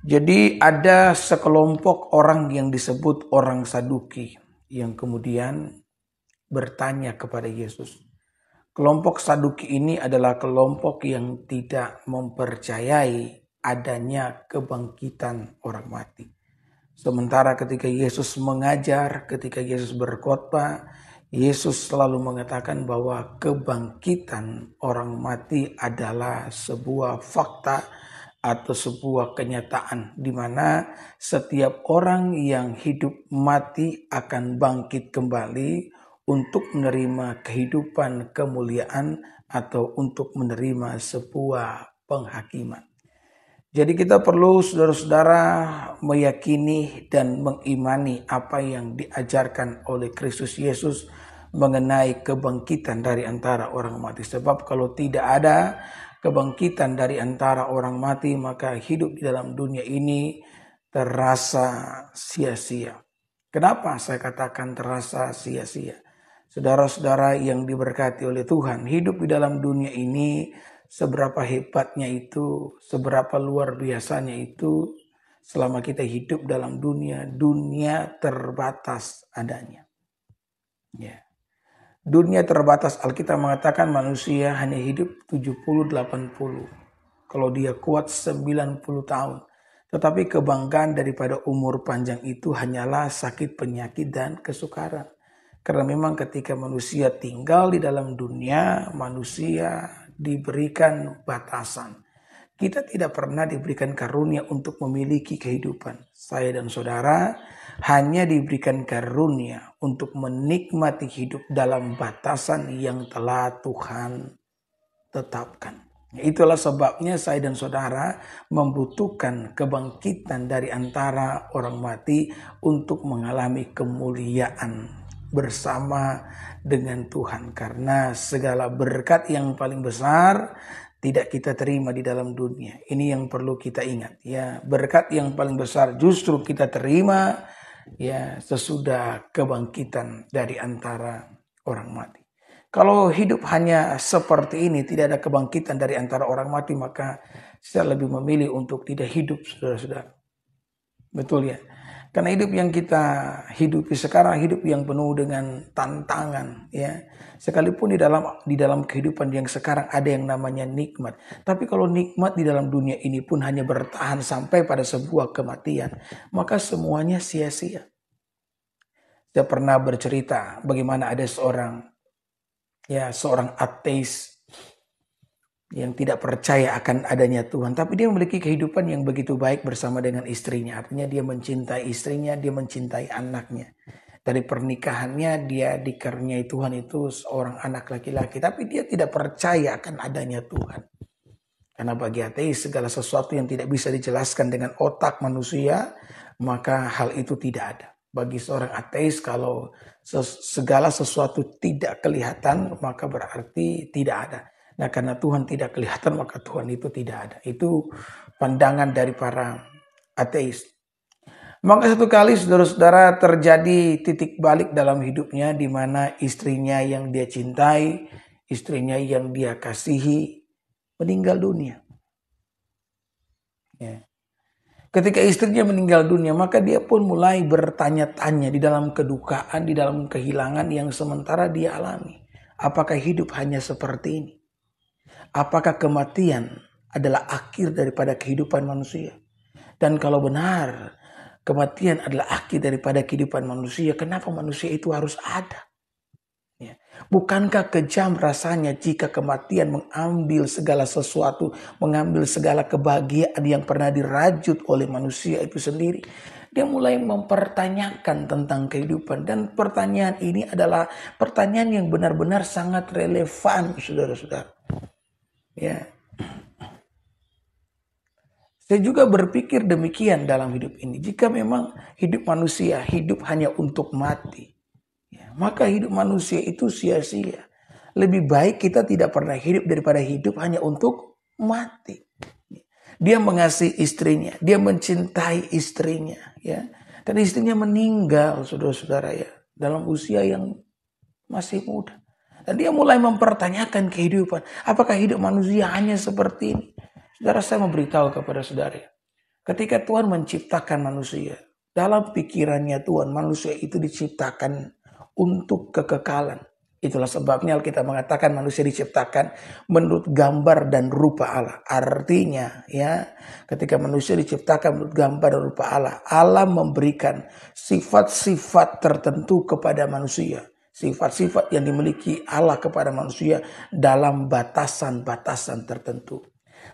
Jadi ada sekelompok orang yang disebut orang Saduki yang kemudian bertanya kepada Yesus. Kelompok Saduki ini adalah kelompok yang tidak mempercayai adanya kebangkitan orang mati. Sementara ketika Yesus mengajar, ketika Yesus berkhotbah, Yesus selalu mengatakan bahwa kebangkitan orang mati adalah sebuah fakta atau sebuah kenyataan di mana setiap orang yang hidup mati akan bangkit kembali untuk menerima kehidupan kemuliaan atau untuk menerima sebuah penghakiman. Jadi kita perlu saudara-saudara meyakini dan mengimani apa yang diajarkan oleh Kristus Yesus mengenai kebangkitan dari antara orang mati. Sebab kalau tidak ada kebangkitan dari antara orang mati, maka hidup di dalam dunia ini terasa sia-sia. Kenapa saya katakan terasa sia-sia? Saudara-saudara yang diberkati oleh Tuhan, hidup di dalam dunia ini seberapa hebatnya itu, seberapa luar biasanya itu, selama kita hidup dalam dunia, dunia terbatas adanya. Ya. Dunia terbatas, Alkitab mengatakan manusia hanya hidup 70-80. Kalau dia kuat 90 tahun. Tetapi kebanggaan daripada umur panjang itu hanyalah sakit, penyakit, dan kesukaran. Karena memang ketika manusia tinggal di dalam dunia, manusia diberikan batasan. Kita tidak pernah diberikan karunia untuk memiliki kehidupan. Saya dan saudara hanya diberikan karunia untuk menikmati hidup dalam batasan yang telah Tuhan tetapkan. Itulah sebabnya saya dan saudara membutuhkan kebangkitan dari antara orang mati untuk mengalami kemuliaan bersama dengan Tuhan. Karena segala berkat yang paling besar tidak kita terima di dalam dunia. Ini yang perlu kita ingat ya. Berkat yang paling besar justru kita terima ya sesudah kebangkitan dari antara orang mati. Kalau hidup hanya seperti ini, tidak ada kebangkitan dari antara orang mati, maka saya lebih memilih untuk tidak hidup, saudara-saudara. Betul ya? Karena hidup yang kita hidupi sekarang, hidup yang penuh dengan tantangan, ya. Sekalipun di dalam kehidupan yang sekarang ada yang namanya nikmat. Tapi kalau nikmat di dalam dunia ini pun hanya bertahan sampai pada sebuah kematian, maka semuanya sia-sia. Saya pernah bercerita bagaimana ada seorang ateis yang tidak percaya akan adanya Tuhan. Tapi dia memiliki kehidupan yang begitu baik bersama dengan istrinya. Artinya dia mencintai istrinya, dia mencintai anaknya. Dari pernikahannya dia dikaruniai Tuhan itu seorang anak laki-laki. Tapi dia tidak percaya akan adanya Tuhan. Karena bagi ateis segala sesuatu yang tidak bisa dijelaskan dengan otak manusia, maka hal itu tidak ada. Bagi seorang ateis kalau segala sesuatu tidak kelihatan maka berarti tidak ada. Nah karena Tuhan tidak kelihatan maka Tuhan itu tidak ada. Itu pandangan dari para ateis. Maka satu kali saudara-saudara terjadi titik balik dalam hidupnya di mana istrinya yang dia cintai, istrinya yang dia kasihi meninggal dunia. Ya. Ketika istrinya meninggal dunia, maka dia pun mulai bertanya-tanya di dalam kedukaan, di dalam kehilangan yang sementara dia alami. Apakah hidup hanya seperti ini? Apakah kematian adalah akhir daripada kehidupan manusia? Dan kalau benar, kematian adalah akhir daripada kehidupan manusia, kenapa manusia itu harus ada? Ya. Bukankah kejam rasanya jika kematian mengambil segala sesuatu, mengambil segala kebahagiaan yang pernah dirajut oleh manusia itu sendiri? Dia mulai mempertanyakan tentang kehidupan. Dan pertanyaan ini adalah pertanyaan yang benar-benar sangat relevan, saudara-saudara. Ya. Saya juga berpikir demikian dalam hidup ini. Jika memang hidup manusia hidup hanya untuk mati, maka hidup manusia itu sia-sia. Lebih baik kita tidak pernah hidup daripada hidup hanya untuk mati. Dia mengasihi istrinya, dia mencintai istrinya, ya. Dan istrinya meninggal, saudara-saudara ya, dalam usia yang masih muda. Dan dia mulai mempertanyakan kehidupan. Apakah hidup manusia hanya seperti ini? Saudara, saya memberitahu kepada saudara, Ketika Tuhan menciptakan manusia, dalam pikirannya Tuhan, manusia itu diciptakan untuk kekekalan. Itulah sebabnya Alkitab mengatakan manusia diciptakan menurut gambar dan rupa Allah. Artinya ya, ketika manusia diciptakan menurut gambar dan rupa Allah, Allah memberikan sifat-sifat tertentu kepada manusia. Sifat-sifat yang dimiliki Allah kepada manusia dalam batasan-batasan tertentu.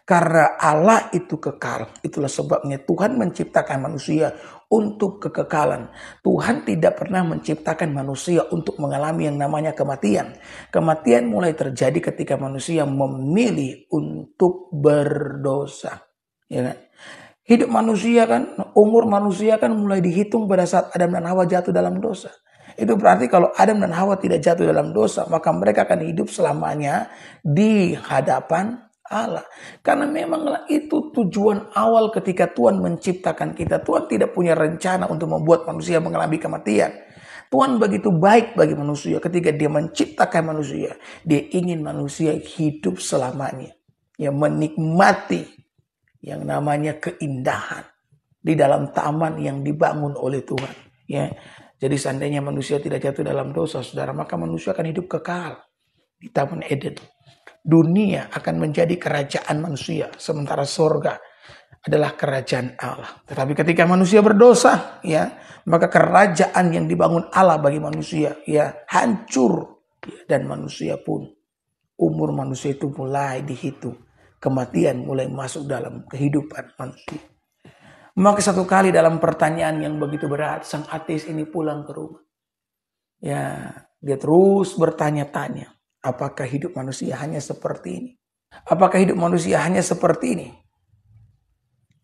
Karena Allah itu kekal, itulah sebabnya Tuhan menciptakan manusia untuk kekekalan. Tuhan tidak pernah menciptakan manusia untuk mengalami yang namanya kematian. Kematian mulai terjadi ketika manusia memilih untuk berdosa. Ya kan? Hidup manusia kan, umur manusia kan mulai dihitung pada saat Adam dan Hawa jatuh dalam dosa. Itu berarti kalau Adam dan Hawa tidak jatuh dalam dosa, maka mereka akan hidup selamanya di hadapan Allah. Karena memanglah itu tujuan awal ketika Tuhan menciptakan kita. Tuhan tidak punya rencana untuk membuat manusia mengalami kematian. Tuhan begitu baik bagi manusia ketika dia menciptakan manusia. Dia ingin manusia hidup selamanya. Ya, menikmati yang namanya keindahan di dalam taman yang dibangun oleh Tuhan. Ya, jadi seandainya manusia tidak jatuh dalam dosa, saudara, maka manusia akan hidup kekal di Taman Eden. Dunia akan menjadi kerajaan manusia, sementara surga adalah kerajaan Allah. Tetapi ketika manusia berdosa, ya, maka kerajaan yang dibangun Allah bagi manusia, ya, hancur, dan manusia pun umur manusia itu mulai dihitung, kematian mulai masuk dalam kehidupan manusia. Maka satu kali dalam pertanyaan yang begitu berat, sang ateis ini pulang ke rumah. Ya, dia terus bertanya-tanya. Apakah hidup manusia hanya seperti ini? Apakah hidup manusia hanya seperti ini?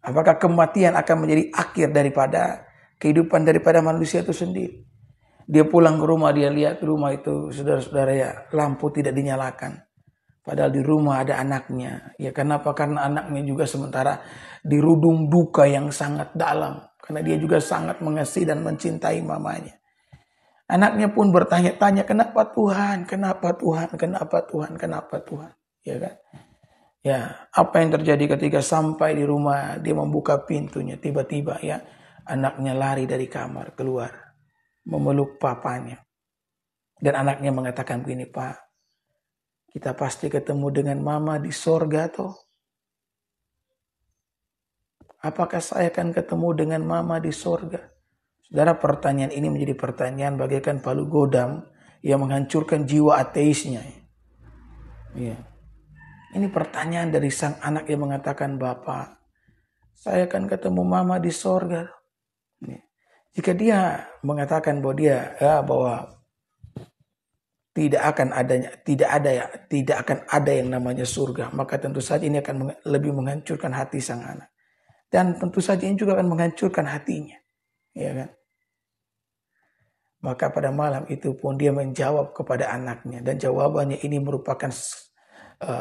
Apakah kematian akan menjadi akhir daripada kehidupan daripada manusia itu sendiri? Dia pulang ke rumah, dia lihat rumah itu, saudara-saudara, ya, lampu tidak dinyalakan. Padahal di rumah ada anaknya. Ya, kenapa? Karena anaknya juga sementara dirudung duka yang sangat dalam. Karena dia juga sangat mengasihi dan mencintai mamanya. Anaknya pun bertanya-tanya, kenapa Tuhan, kenapa Tuhan, kenapa Tuhan, kenapa Tuhan. Ya kan? Ya, apa yang terjadi ketika sampai di rumah, dia membuka pintunya, tiba-tiba ya, anaknya lari dari kamar, keluar, memeluk papanya. Dan anaknya mengatakan begini, Pak, kita pasti ketemu dengan mama di sorga toh. Apakah saya akan ketemu dengan mama di sorga? Saudara, pertanyaan ini menjadi pertanyaan bagaikan palu godam yang menghancurkan jiwa ateisnya. Ya. Ini pertanyaan dari sang anak yang mengatakan, Bapak, saya akan ketemu mama di sorga. Ya. Jika dia mengatakan bahwa tidak akan ada yang namanya surga, maka tentu saja ini akan lebih menghancurkan hati sang anak. Dan tentu saja ini juga akan menghancurkan hatinya. Ya kan? Maka pada malam itu pun dia menjawab kepada anaknya. Dan jawabannya ini merupakan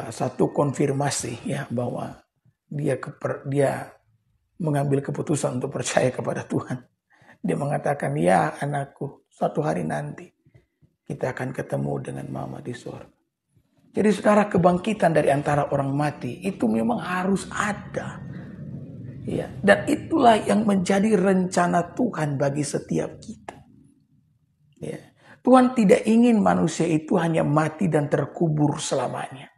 satu konfirmasi ya, bahwa dia mengambil keputusan untuk percaya kepada Tuhan. Dia mengatakan, ya anakku, suatu hari nanti kita akan ketemu dengan mama di surga. Jadi saudara, kebangkitan dari antara orang mati itu memang harus ada. Ya, dan itulah yang menjadi rencana Tuhan bagi setiap kita. Ya. Tuhan tidak ingin manusia itu hanya mati dan terkubur selamanya.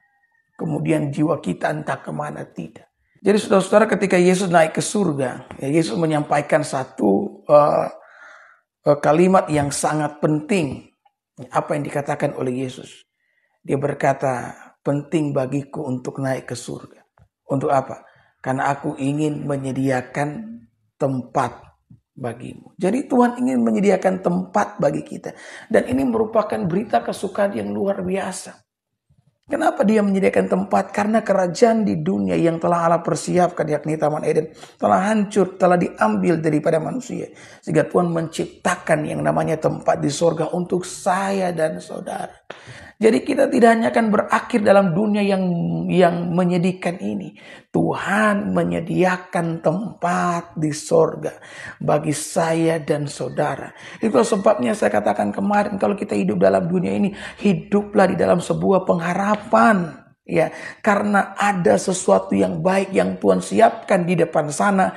Kemudian jiwa kita entah kemana, tidak. Jadi saudara-saudara, ketika Yesus naik ke surga, ya, Yesus menyampaikan satu kalimat yang sangat penting. Apa yang dikatakan oleh Yesus? Dia berkata, penting bagiku untuk naik ke surga. Untuk apa? Karena aku ingin menyediakan tempat bagimu. Jadi Tuhan ingin menyediakan tempat bagi kita. Dan ini merupakan berita kesukaan yang luar biasa. Kenapa dia menyediakan tempat? Karena kerajaan di dunia yang telah Allah persiapkan, yakni Taman Eden, telah hancur, telah diambil daripada manusia. Sehingga Tuhan menciptakan yang namanya tempat di sorga untuk saya dan saudara. Jadi kita tidak hanya akan berakhir dalam dunia yang menyedihkan ini. Tuhan menyediakan tempat di sorga bagi saya dan saudara. Itu sebabnya saya katakan kemarin, kalau kita hidup dalam dunia ini, hiduplah di dalam sebuah pengharapan. Ya, karena ada sesuatu yang baik yang Tuhan siapkan di depan sana.